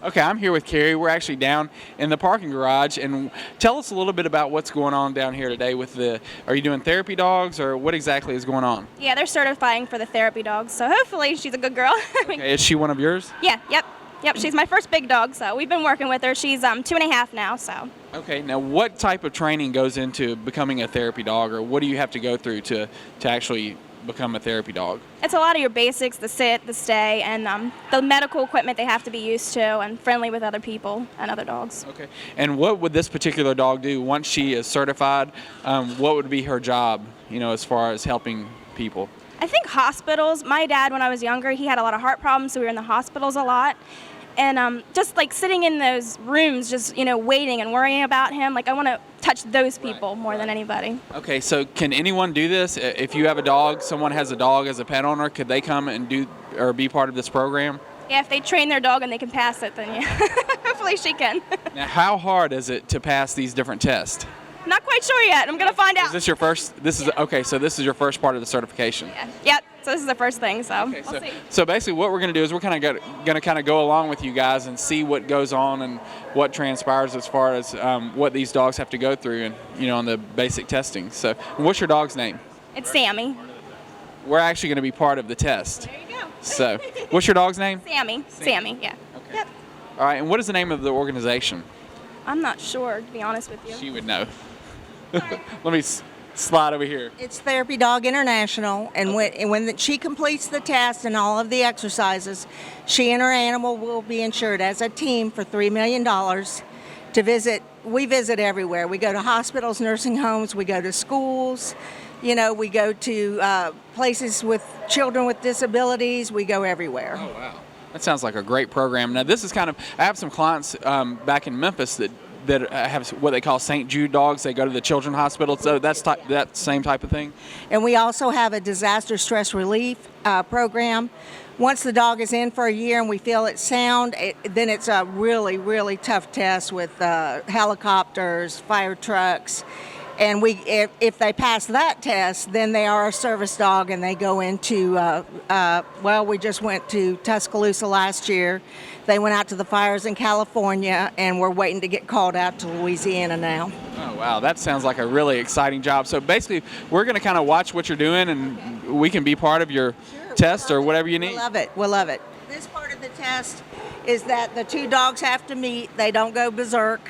Okay, I'm here with Carrie. We're actually down in the parking garage, and tell us a little bit about what's going on down here today with the. Are you doing therapy dogs, or what exactly is going on? Yeah, they're certifying for the therapy dogs, so hopefully she's a good girl. Okay, is she one of yours? Yeah, yep. She's my first big dog, so we've been working with her. She's 2.5 now, so. Okay, now what type of training goes into becoming a therapy dog, or what do you have to go through to actually become a therapy dog? It's a lot of your basics, the sit, the stay, and the medical equipment they have to be used to, and friendly with other people and other dogs. Okay, and what would this particular dog do once she is certified? What would be her job, as far as helping people? I think hospitals. My dad, when I was younger, he had a lot of heart problems, so we were in the hospitals a lot. And just like sitting in those rooms, just, waiting and worrying about him, like I want to touch those people more than anybody. Okay, so can anyone do this? If you have a dog, someone has a dog as a pet owner, could they come and do or be part of this program? Yeah, if they train their dog and they can pass it, then yeah, hopefully she can. Now, how hard is it to pass these different tests? Not quite sure yet. I'm going to find out. Is this your first? Okay, so this is your first part of the certification. Yeah. Yep. So this is the first thing. So okay, we'll see. So basically, what we're going to do is we're going to go along with you guys and see what goes on and what transpires as far as what these dogs have to go through and on the basic testing. So, what's your dog's name? It's Sammy. We're actually going to be part of the test. There you go. So, what's your dog's name? Sammy. Yeah. Okay. Yep. All right, and what is the name of the organization? I'm not sure, to be honest with you. She would know. Let me slide over here. It's Therapy Dog International, and when she completes the test and all of the exercises, she and her animal will be insured as a team for $3 million to visit. We visit everywhere. We go to hospitals, nursing homes, we go to schools, we go to places with children with disabilities, we go everywhere. Oh, wow. That sounds like a great program. Now, this is I have some clients back in Memphis that have what they call St. Jude Dogs. They go to the children's hospital, so that's that same type of thing. And we also have a disaster stress relief program. Once the dog is in for a year and we feel it's sound, then it's a really, really tough test with helicopters, fire trucks. And if they pass that test, then they are a service dog and they go into, we just went to Tuscaloosa last year. They went out to the fires in California, and we're waiting to get called out to Louisiana now. Oh, wow. That sounds like a really exciting job. So basically, we're going to kind of watch what you're doing, and we can be part of your test or whatever you need. We'll love it. This part of the test is that the two dogs have to meet. They don't go berserk.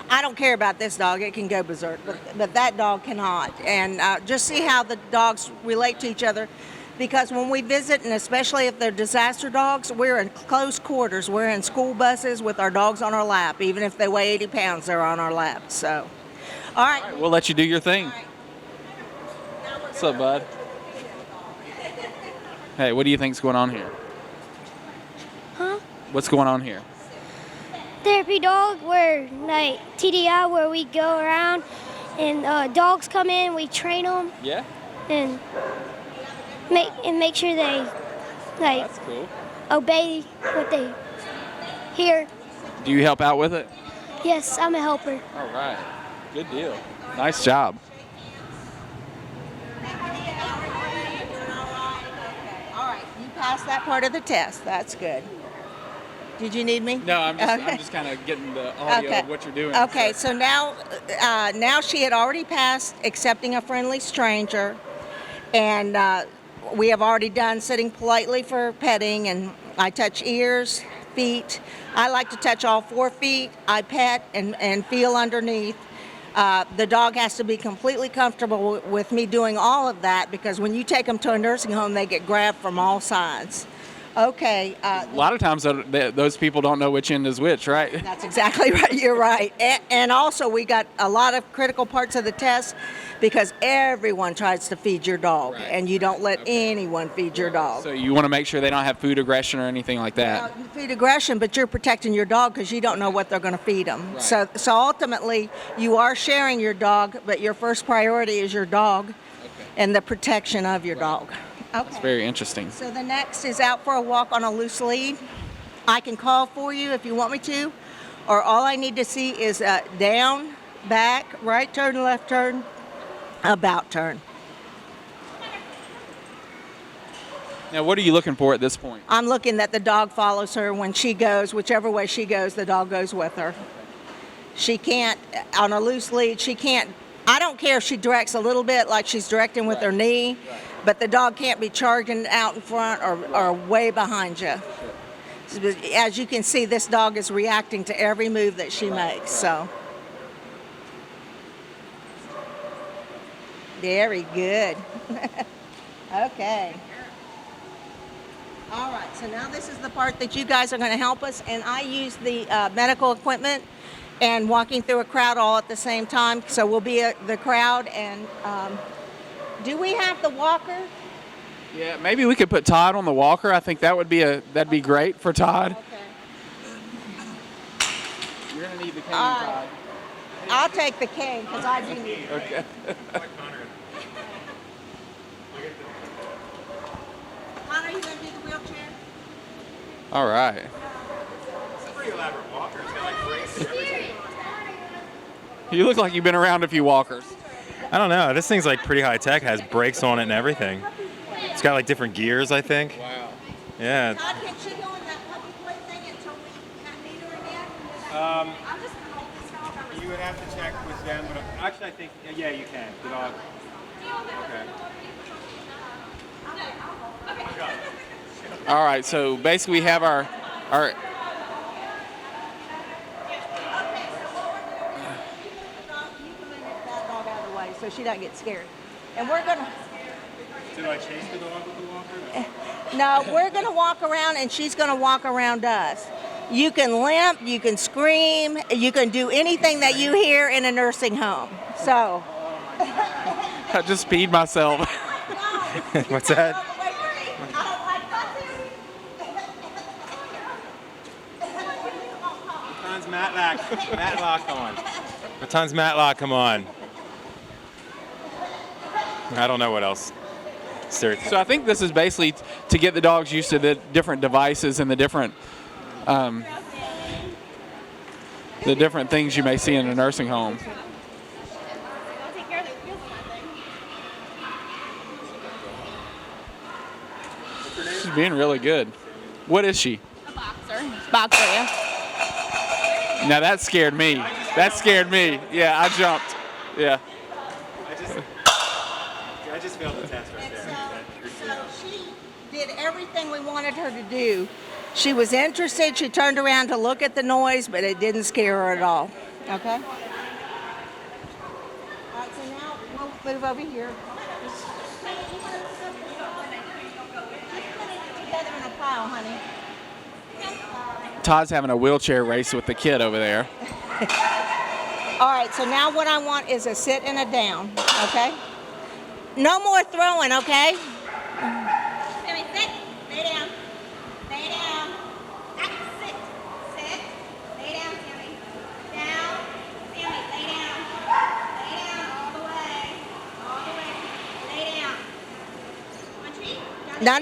I don't care about this dog. It can go berserk, but that dog cannot. And just see how the dogs relate to each other. Because when we visit, and especially if they're disaster dogs, we're in close quarters. We're in school buses with our dogs on our lap. Even if they weigh 80 pounds, they're on our lap. So, all right. We'll let you do your thing. All right. What's up, bud? Hey, what do you think's going on here? Huh? What's going on here? Therapy dog, where like TDI, where we go around and dogs come in, we train them. Yeah. And make sure they That's cool. obey what they hear. Do you help out with it? Yes, I'm a helper. All right. Good deal. Nice job. All right, you passed that part of the test. That's good. Did you need me? No, I'm just kind of getting the audio of what you're doing. Okay, so now she had already passed accepting a friendly stranger, and we have already done sitting politely for petting, and I touch ears, feet. I like to touch all 4 feet. I pet and feel underneath. The dog has to be completely comfortable with me doing all of that, because when you take them to a nursing home, they get grabbed from all sides. Okay. A lot of times those people don't know which end is which, right? That's exactly right. You're right. And also, we got a lot of critical parts of the test, because everyone tries to feed your dog, Right. and you don't let anyone feed your dog. So you want to make sure they don't have food aggression or anything like that. Feed aggression, but you're protecting your dog because you don't know what they're going to feed them. Right. So ultimately, you are sharing your dog, but your first priority is your dog and the protection of your dog. Okay. That's very interesting. So the next is out for a walk on a loose lead. I can call for you if you want me to, or all I need to see is down, back, right turn, left turn, about turn. Now, what are you looking for at this point? I'm looking that the dog follows her when she goes, whichever way she goes, the dog goes with her. She can't, on a loose lead, she can't, I don't care if she directs a little bit like she's directing with her knee, but the dog can't be charging out in front or way behind you. As you can see, this dog is reacting to every move that she makes, so. Very good. Okay. All right, so now this is the part that you guys are going to help us, and I use the medical equipment and walking through a crowd all at the same time. So we'll be at the crowd, and do we have the walker? Yeah, maybe we could put Todd on the walker. I think that'd be great for Todd. Okay. You're gonna need the cane, All right. Todd. I'll take the cane because I do need it. Okay. Connor, you going to do the wheelchair? All right. It's a pretty elaborate walker. It's got like brakes and everything. You look like you've been around a few walkers. I don't know. This thing's like pretty high tech. Has brakes on it and everything. It's got like different gears, I think. Wow. Yeah. Todd, can she go in that puppy play thing until we need her again? I'm just going to hold this dog. You would have to check with them, but actually I think yeah, you can. The dog. Okay. All right. So basically, we have our. That dog out of the way so she doesn't get scared. And we're going to. Do I chase the dog with the walker? No, we're going to walk around and she's going to walk around us. You can limp, you can scream, you can do anything that you hear in a nursing home. So. I just peed myself. What's that? Baton's Matlock on. Baton's Matlock, come on. I don't know what else. Seriously. So I think this is basically to get the dogs used to the different devices and the different things you may see in a nursing home. She's being really good. What is she? A boxer. Boxer, yeah. Now that scared me. That scared me. Yeah, I jumped. Yeah. I just failed the test right there. So she did everything we wanted her to do. She was interested. She turned around to look at the noise, but it didn't scare her at all. Okay? All right, so now we'll move over here. Let's put it together in a pile, honey. Todd's having a wheelchair race with the kid over there. All right, so now what I want is a sit and a down, okay? No more throwing, okay? Sammy, sit. Lay down. Lay down. Sit. Sit. Lay down, Sammy. Down. Sammy, lay down. Lay down all the way. All the way. Lay down. Want treat? No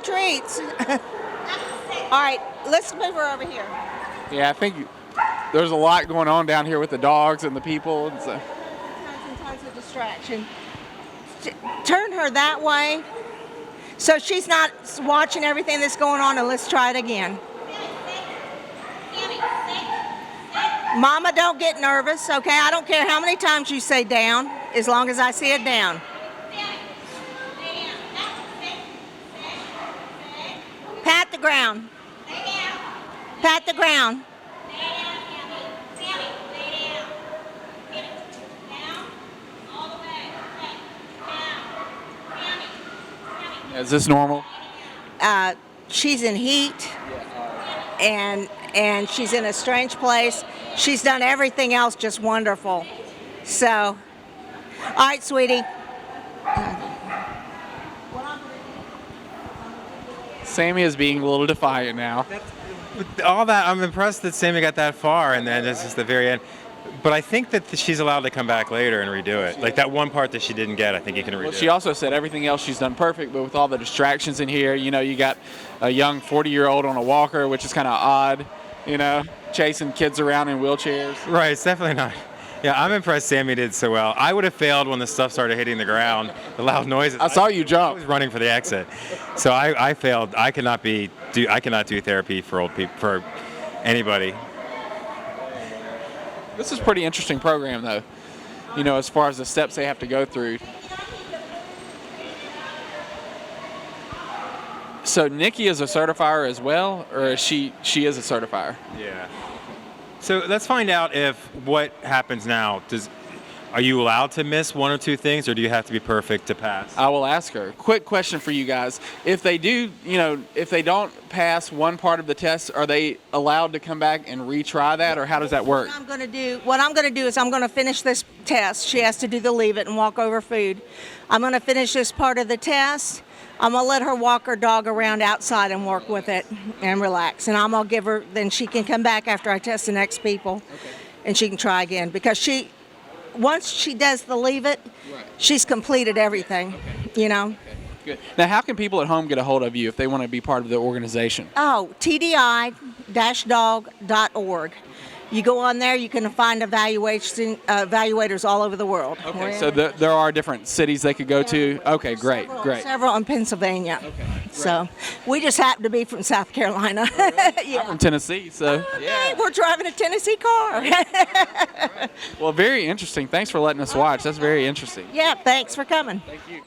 treats. All right, let's move her over here. Yeah, I think there's a lot going on down here with the dogs and the people. And so. Tons and tons of distraction. Turn her that way so she's not watching everything that's going on, and let's try it again. Mama, don't get nervous, okay? I don't care how many times you say down, as long as I see it down. Pat the ground. Pat the ground. Is this normal? She's in heat, and she's in a strange place. She's done everything else just wonderful. So, all right, sweetie. Sammy is being a little defiant now. All that, I'm impressed that Sammy got that far, and then this is the very end. But I think that she's allowed to come back later and redo it. Like that one part that she didn't get, I think you can redo. Well, she also said everything else she's done perfect, but with all the distractions in here, you know, you got a young 40-year-old on a walker, which is kind of odd, you know, chasing kids around in wheelchairs. Right, it's definitely not. Yeah, I'm impressed Sammy did so well. I would have failed when the stuff started hitting the ground, the loud noises. I saw you I jump. was running for the exit, so I failed. I cannot do therapy for old people, for anybody. This is a pretty interesting program, though. You know, as far as the steps they have to go through. So Nikki is a certifier as well, or is she is a certifier? Yeah. So let's find out if what happens now. Are you allowed to miss one or two things, or do you have to be perfect to pass? I will ask her. Quick question for you guys. If they do, you know, if they don't pass one part of the test, are they allowed to come back and retry that, or how does that work? What I'm going to do is I'm going to finish this test. She has to do the leave it and walk over food. I'm going to finish this part of the test. I'm going to let her walk her dog around outside and work with it and relax. And I'm going to give her, then she can come back after I test the next people, and she can try again. Because once she does the leave it, she's completed everything, you know. Okay, good. Now, how can people at home get a hold of you if they want to be part of the organization? Oh, tdi-dog.org. You go on there, you can find evaluators all over the world. Okay, so there are different cities they could go to. Okay, great. Several in Pennsylvania. Okay, so we just happen to be from South Carolina. Yeah. I'm from Tennessee, so Okay, we're driving a Tennessee car. Well, very interesting. Thanks for letting us watch. That's very interesting. Yeah, thanks for coming. Thank you.